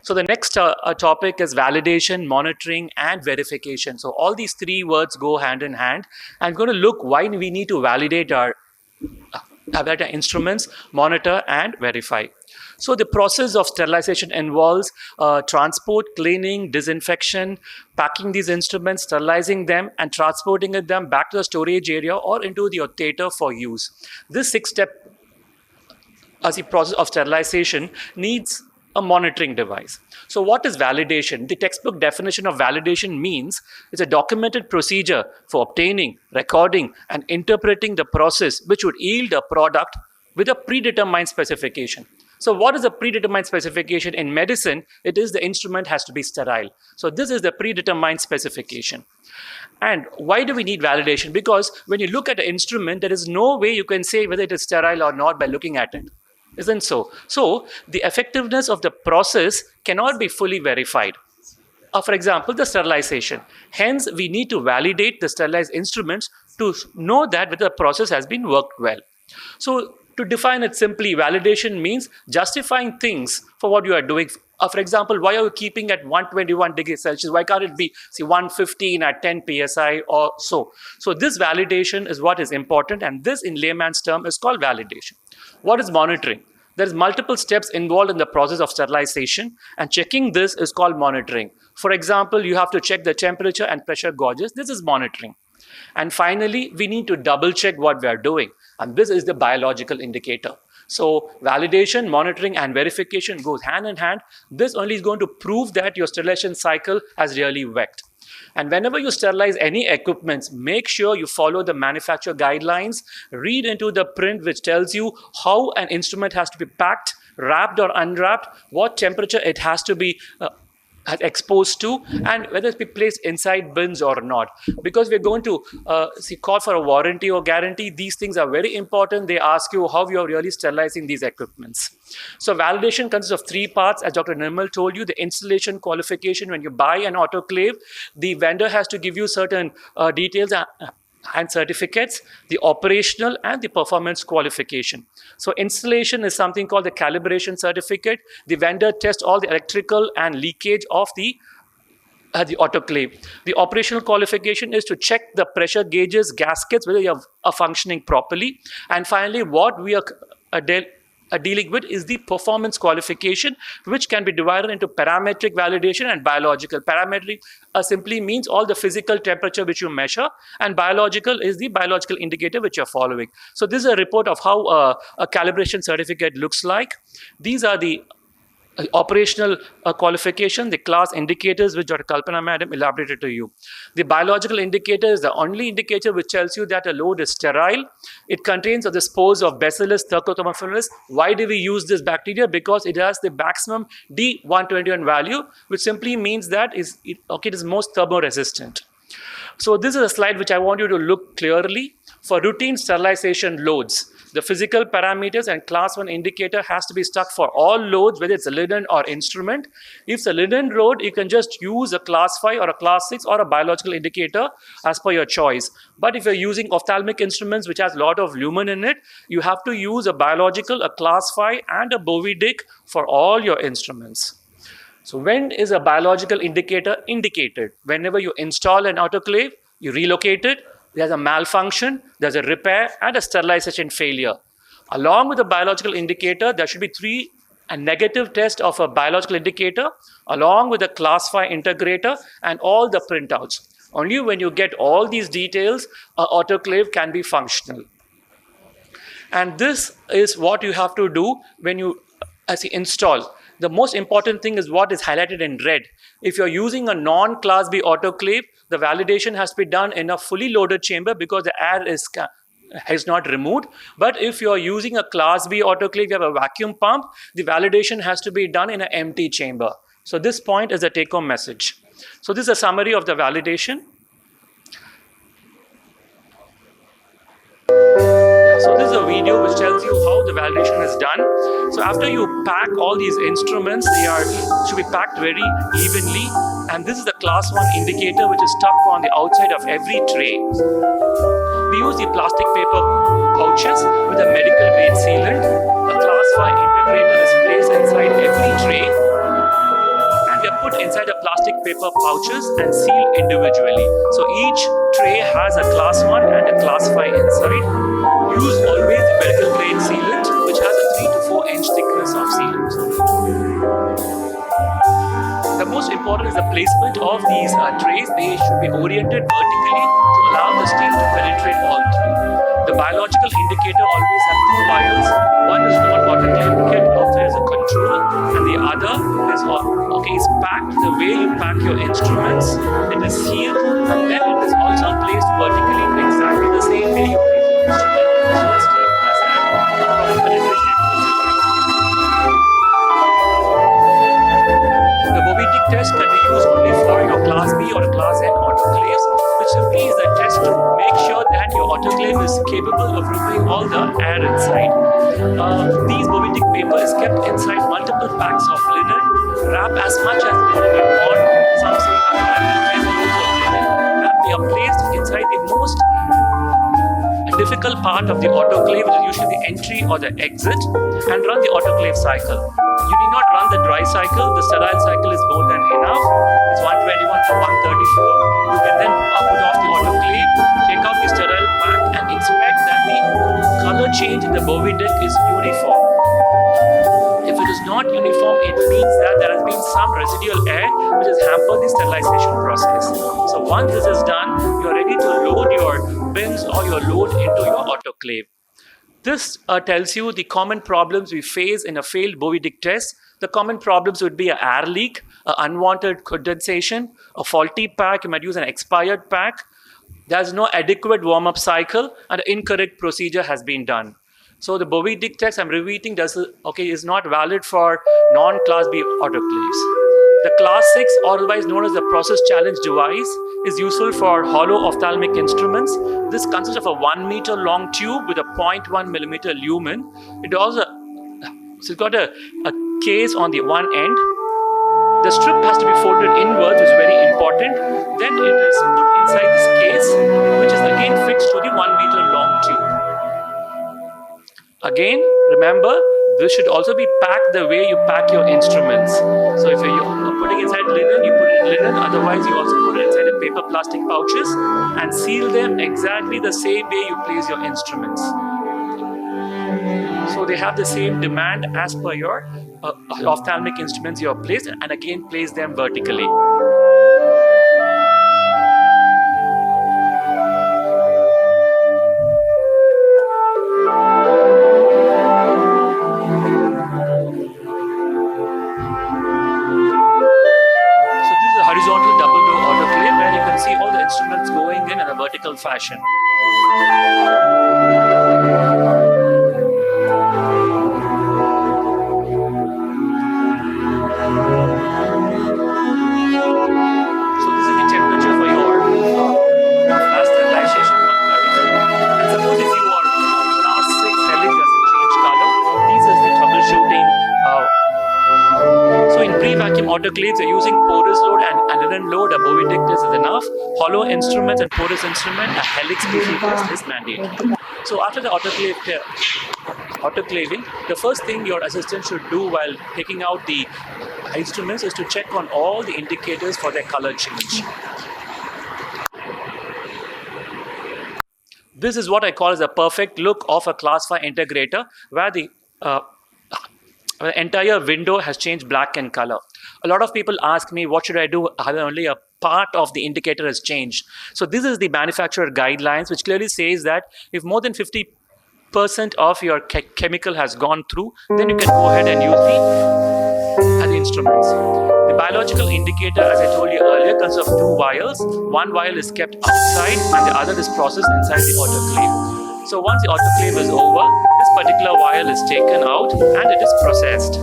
So the next topic is validation, monitoring, and verification. So all these three words go hand in hand. I'm going to look why we need to validate our instruments, monitor, and verify. So the process of sterilization involves transport, cleaning, disinfection, packing these instruments, sterilizing them, and transporting them back to the storage area or into the theater for use. This six-step as the process of sterilization needs a monitoring device. So what is validation? The textbook definition of validation means it's a documented procedure for obtaining, recording, and interpreting the process which would yield a product with a predetermined specification. So what is a predetermined specification? In medicine, it is the instrument has to be sterile. So this is the predetermined specification. And why do we need validation? Because when you look at an instrument, there is no way you can say whether it is sterile or not by looking at it. Isn't so? So the effectiveness of the process cannot be fully verified. For example, the sterilization. Hence, we need to validate the sterilized instruments to know that whether the process has been worked well. So to define it simply, validation means justifying things for what you are doing. For example, why are you keeping at 121 degrees Celsius? Why can't it be, say, 115 at 10 psi or so? So this validation is what is important, and this in layman's term is called validation. What is monitoring? There is multiple steps involved in the process of sterilization, and checking this is called monitoring. For example, you have to check the temperature and pressure gauges. This is monitoring. And finally, we need to double check what we are doing, and this is the biological indicator. So validation, monitoring, and verification goes hand in hand. This only is going to prove that your sterilization cycle has really worked. And whenever you sterilize any equipment, make sure you follow the manufacturer guidelines. Read into the print which tells you how an instrument has to be packed, wrapped or unwrapped, what temperature it has to be exposed to, and whether it be placed inside bins or not. Because we're going to call for a warranty or guarantee, these things are very important. They ask you how you're really sterilizing these equipments. So validation consists of three parts. As Dr. Nirmal told you, the installation qualification. When you buy an autoclave, the vendor has to give you certain details and certificates, the operational and the performance qualification. So installation is something called the calibration certificate. The vendor tests all the electrical and leakage of the autoclave. The operational qualification is to check the pressure gauges, gaskets, whether they are functioning properly. And finally, what we are dealing with is the performance qualification, which can be divided into parametric validation and biological. Parametric simply means all the physical temperature which you measure, and biological is the biological indicator which you're following. So this is a report of how a calibration certificate looks like. These are the operational qualification, the class indicators which Dr. Kalpana Madam elaborated to you. The biological indicator is the only indicator which tells you that a load is sterile. It contains the spores of Bacillus thuringiensis. Why do we use this bacteria? Because it has the maximum D121 value, which simply means that it is most thermoresistant. So this is a slide which I want you to look clearly. For routine sterilization loads, the physical parameters and class 1 indicator has to be stuck for all loads, whether it's a linen or instrument. If it's a linen load, you can just use a class 5 or a class 6 or a biological indicator as per your choice. But if you're using ophthalmic instruments which has a lot of lumen in it, you have to use a biological, a class 5 and a Bovidic for all your instruments. So when is a biological indicator indicated? Whenever you install an autoclave, you relocate it, there's a malfunction, there's a repair, and a sterilization failure. Along with the biological indicator, there should be a negative test of a biological indicator, along with a class 5 integrator and all the printouts. Only when you get all these details, an autoclave can be functional. And this is what you have to do when you install. The most important thing is what is highlighted in red. If you're using a non-class B autoclave, the validation has to be done in a fully loaded chamber because the air is not removed. But if you're using a class B autoclave, you have a vacuum pump, the validation has to be done in an empty chamber. So this point is a take-home message. So this is a summary of the validation. So this is a video which tells you how the validation is done. So after you pack all these instruments, they should be packed very evenly. And this is the class 1 indicator which is stuck on the outside of every tray. We use the plastic paper pouches with a medical grade sealant. The class 5 integrator is placed inside every tray. inside a plastic paper pouches and sealed individually. So each tray has a class 1 and a class 5 inside. Use always the medical grade sealant, which has a 3 to 4 inch thickness of sealant. The most important is the placement of these trays. They should be oriented vertically to allow the steam to penetrate all through. The biological indicator always has two wires. One is non-autoclave kept after as a control, and the other is is packed the way you pack your instruments. It is sealed, and then it is also placed vertically in exactly the same way you place your instrument. So the steam has a proper penetration. The Bovitic test can be used only for your Class B or Class N autoclaves, which simply is a test to make sure that your autoclave is capable of removing all the air inside. These Bovitic paper is kept inside multiple packs of linen. Wrap as much as linen you want. Some say up to 10 rolls of linen. And they are placed inside the most difficult part of the autoclave, which is usually the entry or the exit, and run the autoclave cycle. You need not run the dry cycle. The sterile cycle is more than enough. It's 121 to 134. You can then put off the autoclave, take out the sterile pack, and inspect that the color change in the Bovitic is uniform. If it is not uniform, it means that there has been some residual air which has hampered the sterilization process. So once this is done, you are ready to load your bins or your load into your autoclave. This tells you the common problems we face in a failed Bovitic test. The common problems would be an air leak, unwanted condensation, a faulty pack. You might use an expired pack. There's no adequate warm-up cycle, and an incorrect procedure has been done. So the Bovitic test I'm repeating is not valid for non-Class B autoclaves. The Class 6, otherwise known as the process challenge device, is useful for hollow ophthalmic instruments. This consists of a 1 meter long tube with a 0.1 millimeter lumen. It's got a case on the one end. The strip has to be folded inwards, which is very important. Then it is put inside this case, which is again fixed to the 1 meter long tube. Again, remember, this should also be packed the way you pack your instruments. So if you're putting inside linen, you put it in linen. Otherwise, you also put it inside the paper plastic pouches and seal them exactly the same way you place your instruments. So they have the same demand as per your ophthalmic instruments you have placed, and again place them vertically. Instruments going in a vertical fashion. So this is the temperature for your flash sterilization 133. And suppose if your class 6 helix doesn't change color, this is the troubleshooting. So in pre-vacuum autoclaves, you're using porous load and linen load. A Bovitic test is enough. Hollow instruments and porous instrument, a helix PC test is mandated. So after the autoclaving, the first thing your assistant should do while taking out the instruments is to check on all the indicators for their color change. This is what I call as a perfect look of a Class 5 integrator, where the entire window has changed black in color. A lot of people ask me, what should I do? Only a part of the indicator has changed. So this is the manufacturer guidelines, which clearly says that if more than 50% of your chemical has gone through, then you can go ahead and use the instruments. The biological indicator, as I told you earlier, consists of two vials. One vial is kept outside and the other is processed inside the autoclave. So once the autoclave is over, this particular vial is taken out and it is processed.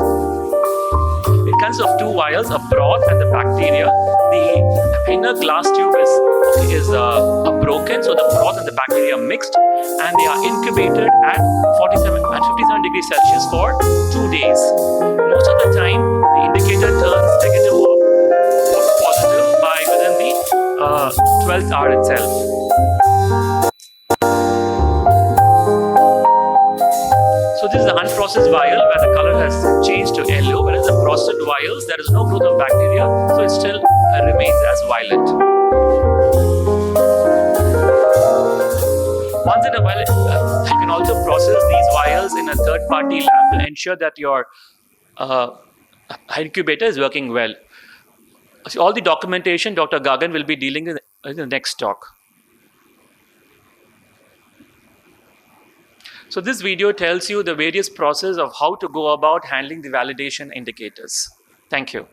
It consists of two vials, a broth and the bacteria. The inner glass tube is broken, so the broth and the bacteria are mixed, and they are incubated at 57 degrees Celsius for 2 days. Most of the time, the indicator turns negative or positive by within the 12th hour itself. So this is the unprocessed unprocessed vial where the color has changed to yellow, whereas the processed vials, there is no growth of bacteria, so it still remains as violet. Once in a while, you can also process these vials in a third-party lab to ensure that your incubator is working well. So all the documentation Dr. Gagan will be dealing with in the next talk. So this video tells you the various process of how to go about handling the validation indicators. Thank you.